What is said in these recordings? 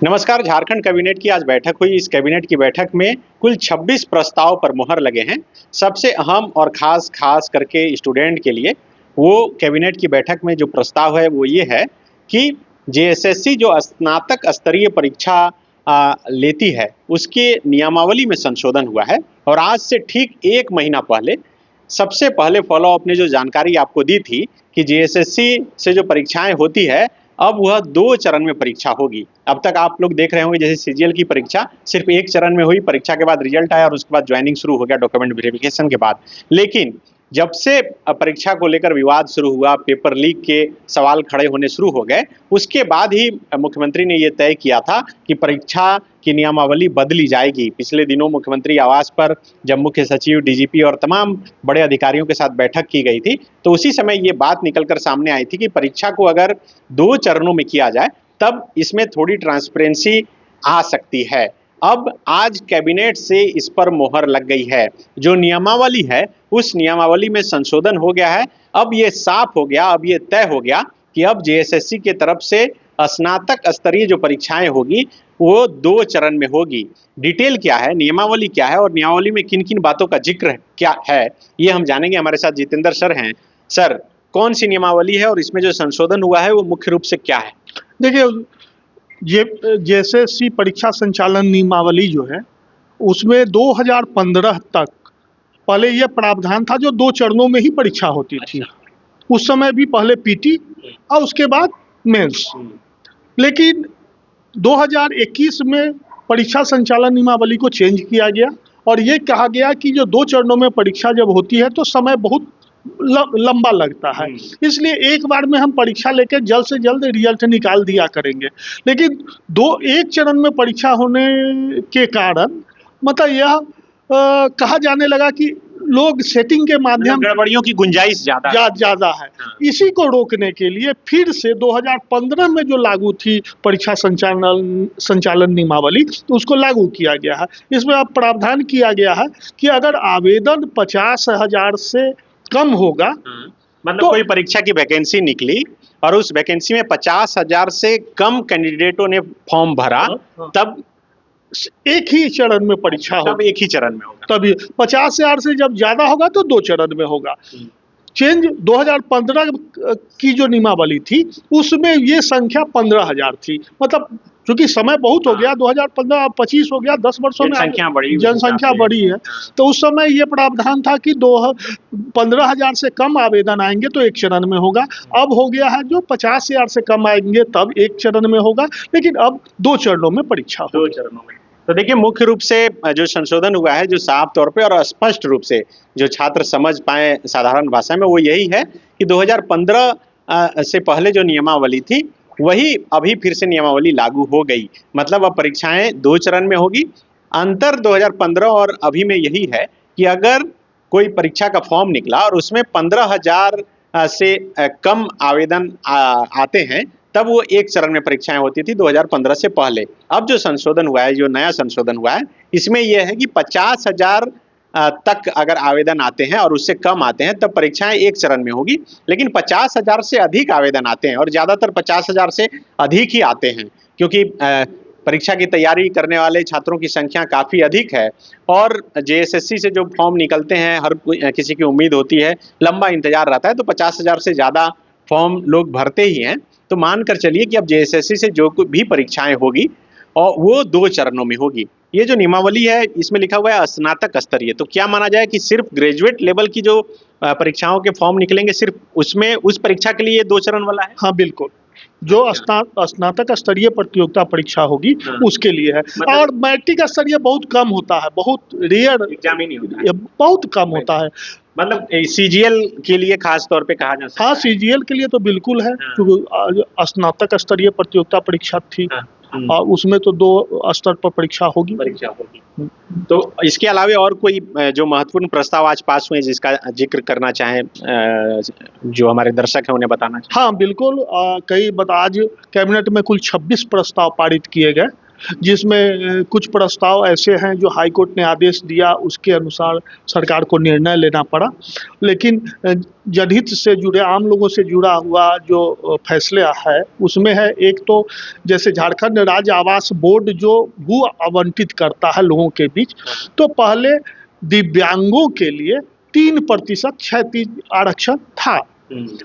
नमस्कार। झारखंड कैबिनेट की आज बैठक हुई। इस कैबिनेट की बैठक में कुल 26 प्रस्ताव पर मुहर लगे हैं। सबसे अहम और खास करके स्टूडेंट के लिए वो कैबिनेट की बैठक में जो प्रस्ताव है वो ये है कि जेएसएससी जो स्नातक स्तरीय परीक्षा लेती है उसके नियमावली में संशोधन हुआ है और आज से ठीक 1 महीना पहले सबसे पहले फॉलोअप ने जो जानकारी आपको दी थी कि जेएसएससी से जो परीक्षाएं होती है अब वह 2 चरण में परीक्षा होगी। अब तक आप लोग देख रहे होंगे जैसे सीजीएल की परीक्षा सिर्फ 1 चरण में हुई, परीक्षा के बाद रिजल्ट आया और उसके बाद ज्वाइनिंग शुरू हो गया डॉक्यूमेंट वेरिफिकेशन के बाद। लेकिन जब से परीक्षा को लेकर विवाद शुरू हुआ, पेपर लीक के सवाल खड़े होने शुरू हो गए, उसके बाद ही मुख्यमंत्री ने यह तय किया था कि परीक्षा की नियमावली बदली जाएगी। पिछले दिनों मुख्यमंत्री आवास पर जब मुख्य सचिव, डीजीपी और तमाम बड़े अधिकारियों के साथ बैठक की गई थी तो उसी समय ये बात निकलकर सामने आई थी कि परीक्षा को अगर 2 चरणों में किया जाए तब इसमें थोड़ी ट्रांसपेरेंसी आ सकती है। अब आज कैबिनेट से इस पर मोहर लग गई है। जो नियमावली है उस नियमावली में संशोधन हो गया है। अब ये साफ हो गया, अब ये तय हो गया कि अब जेएसएससी के तरफ से स्नातक स्तरीय जो परीक्षाएं होगी वो 2 चरण में होगी। डिटेल क्या है, नियमावली क्या है और नियमावली में किन किन बातों का जिक्र क्या है, ये हम जानेंगे। हमारे साथ जितेंद्र सर हैं। सर, कौन सी नियमावली है और इसमें जो संशोधन हुआ है वो मुख्य रूप से क्या है? देखिए, ये जेएसएससी परीक्षा संचालन नियमावली जो है उसमें 2015 तक पहले ये प्रावधान था जो 2 चरणों में ही परीक्षा होती थी। उस समय भी पहले पीटी और उसके बाद मेंस। लेकिन 2021 में परीक्षा संचालन नियमावली को चेंज किया गया और ये कहा गया कि जो 2 चरणों में परीक्षा जब होती है तो समय बहुत लंबा लगता है, इसलिए एक बार में हम परीक्षा लेकर जल्द से जल्द रिजल्ट निकाल दिया करेंगे। लेकिन 1 चरण में परीक्षा होने के कारण मतलब यह कहा जाने लगा कि लोग सेटिंग के माध्यम गड़बड़ियों की गुंजाइश ज़्यादा है। इसी को रोकने के लिए फिर से 2015 में जो लागू थी परीक्षा संचालन नियमावली तो उसको लागू किया गया है। इसमें अब प्रावधान किया गया है कि अगर आवेदन 50,000 से कम होगा, मतलब कोई परीक्षा की वैकेंसी निकली और उस वैकेंसी में 50,000 से कम कैंडिडेटों ने फॉर्म भरा तब एक ही चरण में परीक्षा होगी। तब एक ही चरण में होगा। तभी 50,000 से जब ज्यादा होगा तो 2 चरण में होगा। चेंज 2015 की जो नियमावली थी उसमें ये संख्या 15,000 थी। मतलब क्योंकि समय बहुत हो गया, 2015 अब 25 हो गया, 10 वर्षों में जनसंख्या बढ़ी है, तो उस समय ये प्रावधान था कि 15,000 से कम आवेदन आएंगे तो 1 चरण में होगा। अब हो गया है जो 50,000 से कम आएंगे तब 1 चरण में होगा, लेकिन अब 2 चरणों में परीक्षा होगी। 2 चरणों में। तो देखिए, मुख्य रूप से जो संशोधन हुआ है, जो साफ तौर पे और स्पष्ट रूप से जो छात्र समझ पाए साधारण भाषा में, वो यही है कि 2015 से पहले जो नियमावली थी वही अभी फिर से नियमावली लागू हो गई। मतलब अब परीक्षाएं 2 चरण में होगी। अंतर 2015 और अभी में यही है कि अगर कोई परीक्षा का फॉर्म निकला और उसमें 15,000 से कम आवेदन आते हैं तब वो 1 चरण में परीक्षाएं होती थी 2015 से पहले। अब जो संशोधन हुआ है, जो नया संशोधन हुआ है, इसमें यह है कि 50,000 तक अगर आवेदन आते हैं और उससे कम आते हैं तब परीक्षाएं 1 चरण में होगी। लेकिन 50,000 से अधिक आवेदन आते हैं और ज़्यादातर 50,000 से अधिक ही आते हैं क्योंकि परीक्षा की तैयारी करने वाले छात्रों की संख्या काफ़ी अधिक है और जेएसएससी से जो फॉर्म निकलते हैं हर किसी की उम्मीद होती है, लंबा इंतजार रहता है, तो 50,000 से ज़्यादा फॉर्म लोग भरते ही हैं। तो मानकर चलिए कि अब जेएसएससी से जो भी परीक्षाएं होगी और वो 2 चरणों में होगी। ये जो नियमावली है इसमें लिखा हुआ है स्नातक स्तरीय, तो क्या माना जाए कि सिर्फ ग्रेजुएट लेवल की जो परीक्षाओं के फॉर्म निकलेंगे सिर्फ उसमें उस परीक्षा के लिए ये 2 चरण वाला है? हाँ बिल्कुल, जो स्नातक स्तरीय प्रतियोगिता परीक्षा होगी उसके लिए है। और मैट्रिक स्तरीय बहुत कम होता है, बहुत रेयर एग्जाम ही नहीं होता है, बहुत कम होता है। मतलब सीजीएल के लिए खास तौर पे कहा जा सकता है। हाँ, सीजीएल के लिए तो बिल्कुल है क्योंकि स्नातक स्तरीय प्रतियोगिता परीक्षा थी और उसमें तो 2 स्तर पर परीक्षा होगी। तो इसके अलावा और कोई जो महत्वपूर्ण प्रस्ताव आज पास हुए जिसका जिक्र करना चाहें, जो हमारे दर्शक हैं उन्हें बताना चाहें? हाँ बिल्कुल, आज कैबिनेट में कुल 26 प्रस्ताव पारित किए गए जिसमें कुछ प्रस्ताव ऐसे हैं जो हाई कोर्ट ने आदेश दिया, उसके अनुसार सरकार को निर्णय लेना पड़ा। लेकिन जनहित से जुड़े, आम लोगों से जुड़ा हुआ जो फैसला है उसमें है, एक तो जैसे झारखंड राज्य आवास बोर्ड जो भू आवंटित करता है लोगों के बीच, तो पहले दिव्यांगों के लिए 3% क्षैतिज आरक्षण था,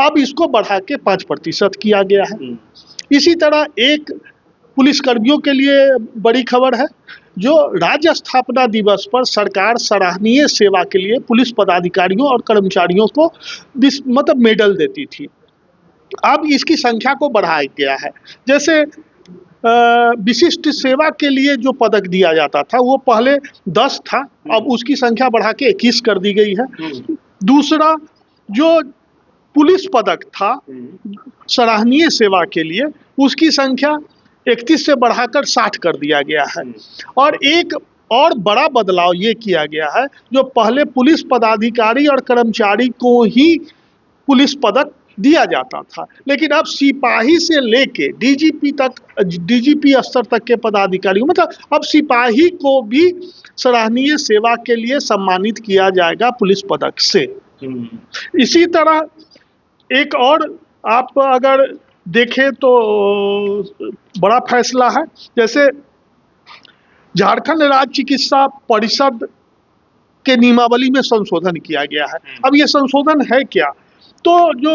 अब इसको बढ़ा के 5% किया गया है। इसी तरह एक पुलिसकर्मियों के लिए बड़ी खबर है, जो राज्य स्थापना दिवस पर सरकार सराहनीय सेवा के लिए पुलिस पदाधिकारियों और कर्मचारियों को मतलब मेडल देती थी, अब इसकी संख्या को बढ़ाया गया है। जैसे विशिष्ट सेवा के लिए जो पदक दिया जाता था वो पहले 10 था, अब उसकी संख्या बढ़ा के 21 कर दी गई है। दूसरा, जो पुलिस पदक था सराहनीय सेवा के लिए, उसकी संख्या 31 से बढ़ाकर 60 कर दिया गया है। और एक और बड़ा बदलाव ये किया गया है, जो पहले पुलिस पदाधिकारी और कर्मचारी को ही पुलिस पदक दिया जाता था, लेकिन अब सिपाही से लेके डीजीपी तक, डीजीपी स्तर तक के पदाधिकारियों, मतलब अब सिपाही को भी सराहनीय सेवा के लिए सम्मानित किया जाएगा पुलिस पदक से। इसी तरह एक और आप अगर देखें तो बड़ा फैसला है, जैसे झारखंड राज्य चिकित्सा परिषद के नियमावली में संशोधन किया गया है। अब ये संशोधन है क्या, तो जो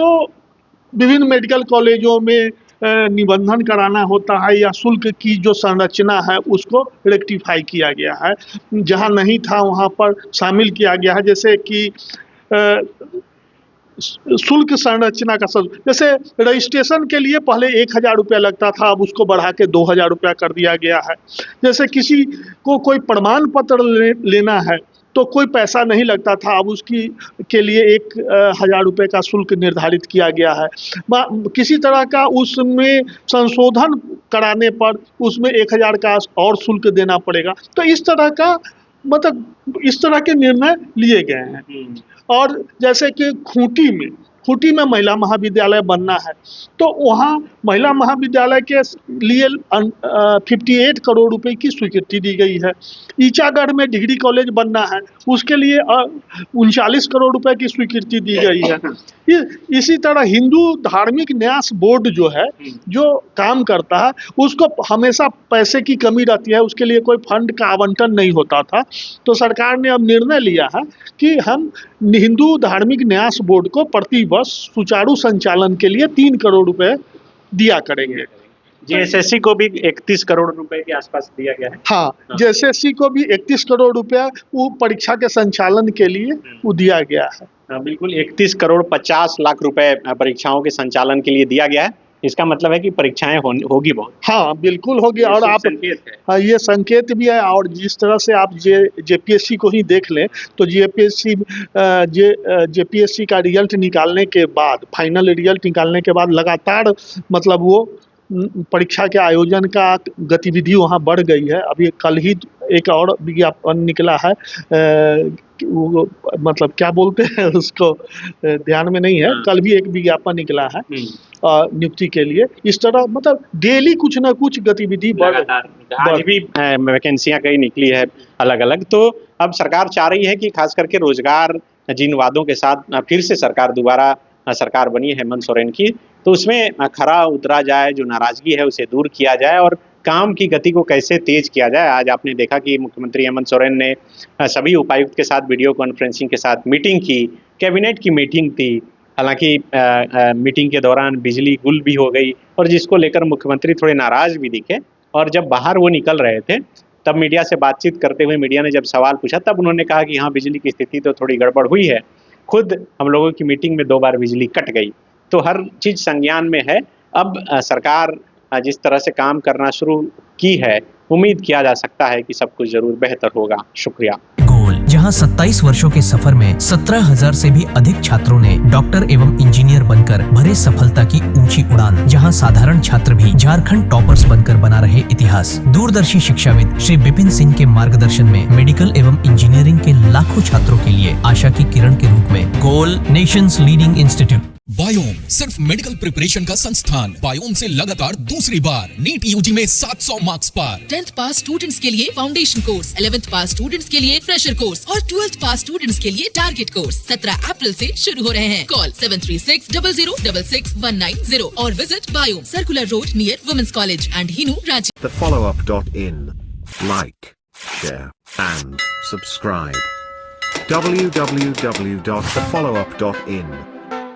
विभिन्न मेडिकल कॉलेजों में निबंधन कराना होता है या शुल्क की जो संरचना है उसको रेक्टिफाई किया गया है, जहां नहीं था वहां पर शामिल किया गया है। जैसे कि शुल्क संरचना का जैसे रजिस्ट्रेशन के लिए पहले 1000 रुपया लगता था, अब उसको बढ़ा के 2000 रुपया कर दिया गया है। जैसे किसी को कोई प्रमाण पत्र लेना है तो कोई पैसा नहीं लगता था, अब उसकी के लिए 1000 रुपये का शुल्क निर्धारित किया गया है। किसी तरह का उसमें संशोधन कराने पर उसमें 1000 का और शुल्क देना पड़ेगा। तो इस तरह का मतलब इस तरह के निर्णय लिए गए हैं। और जैसे कि खूंटी में महिला महाविद्यालय बनना है, तो वहाँ महिला महाविद्यालय के लिए 58 करोड़ रुपए की स्वीकृति दी गई है। ईचागढ़ में डिग्री कॉलेज बनना है, उसके लिए 39 करोड़ रुपए की स्वीकृति दी गई है। इसी तरह हिंदू धार्मिक न्यास बोर्ड जो है, जो काम करता है, उसको हमेशा पैसे की कमी रहती है, उसके लिए कोई फंड का आवंटन नहीं होता था। तो सरकार ने अब निर्णय लिया है कि हम हिंदू धार्मिक न्यास बोर्ड को प्रति वर्ष सुचारू संचालन के लिए 3 करोड़ रुपए दिया करेंगे। जेएसएससी को भी 31 करोड़ रुपए के आसपास दिया गया है। हाँ, जेएसएससी को भी 31 करोड़ रुपया वो परीक्षा के संचालन के लिए वो दिया गया है। बिल्कुल, 31 करोड़ 50 लाख रुपए परीक्षाओं के संचालन के लिए दिया गया है। इसका मतलब है कि परीक्षाएं होगी बहुत। हाँ, बिल्कुल होगी। और आप ये संकेत भी है। और जिस तरह से आप जेपीएससी को ही देख लें, तो जेपीएससी का रिजल्ट निकालने के बाद, फाइनल रिजल्ट निकालने के बाद लगातार मतलब वो परीक्षा के आयोजन का गतिविधि वहाँ बढ़ गई है। अभी कल ही एक और विज्ञापन निकला है, वो मतलब क्या बोलते हैं उसको, ध्यान में नहीं है, कल भी एक विज्ञापन निकला है नियुक्ति के लिए। इस तरह मतलब डेली कुछ ना कुछ गतिविधि बढ़, आज भी वैकेंसियां कई निकली है अलग अलग। तो अब सरकार चाह रही है कि खास करके रोजगार जिन वादों के साथ फिर से सरकार दोबारा सरकार बनी है हेमंत सोरेन की, तो उसमें खरा उतरा जाए, जो नाराजगी है उसे दूर किया जाए और काम की गति को कैसे तेज किया जाए। आज आपने देखा कि मुख्यमंत्री हेमंत सोरेन ने सभी उपायुक्त के साथ वीडियो कॉन्फ्रेंसिंग के साथ मीटिंग की, कैबिनेट की मीटिंग थी। हालांकि मीटिंग के दौरान बिजली गुल भी हो गई और जिसको लेकर मुख्यमंत्री थोड़े नाराज भी दिखे। और जब बाहर वो निकल रहे थे तब मीडिया से बातचीत करते हुए मीडिया ने जब सवाल पूछा, तब उन्होंने कहा कि हाँ, बिजली की स्थिति तो थोड़ी गड़बड़ हुई है, खुद हम लोगों की मीटिंग में 2 बार बिजली कट गई। तो हर चीज़ संज्ञान में है। अब सरकार जिस तरह से काम करना शुरू की है, उम्मीद किया जा सकता है कि सब कुछ जरूर बेहतर होगा। शुक्रिया। गोल, जहां 27 वर्षों के सफर में 17,000 से भी अधिक छात्रों ने डॉक्टर एवं इंजीनियर बनकर भरे सफलता की ऊंची उड़ान, जहां साधारण छात्र भी झारखंड टॉपर्स बनकर बना रहे इतिहास। दूरदर्शी शिक्षाविद श्री विपिन सिंह के मार्गदर्शन में मेडिकल एवं इंजीनियरिंग के लाखों छात्रों के लिए आशा की किरण के रूप में गोल, नेशंस लीडिंग इंस्टीट्यूट। बायोम सिर्फ मेडिकल प्रिपरेशन का संस्थान। बायोम से लगातार दूसरी बार नीट यूजी में 700 मार्क्स पार। 10th पास स्टूडेंट्स के लिए फाउंडेशन कोर्स, 11th पास स्टूडेंट्स के लिए फ्रेशर कोर्स और 12th पास स्टूडेंट्स के लिए टारगेट कोर्स 17 अप्रैल से शुरू हो रहे हैं। कॉल 7360066190 और visit biome, circular road near women's college and Hinoo, Ranchi. thefollowup.in. Like, share, and subscribe. www.thefollowup.in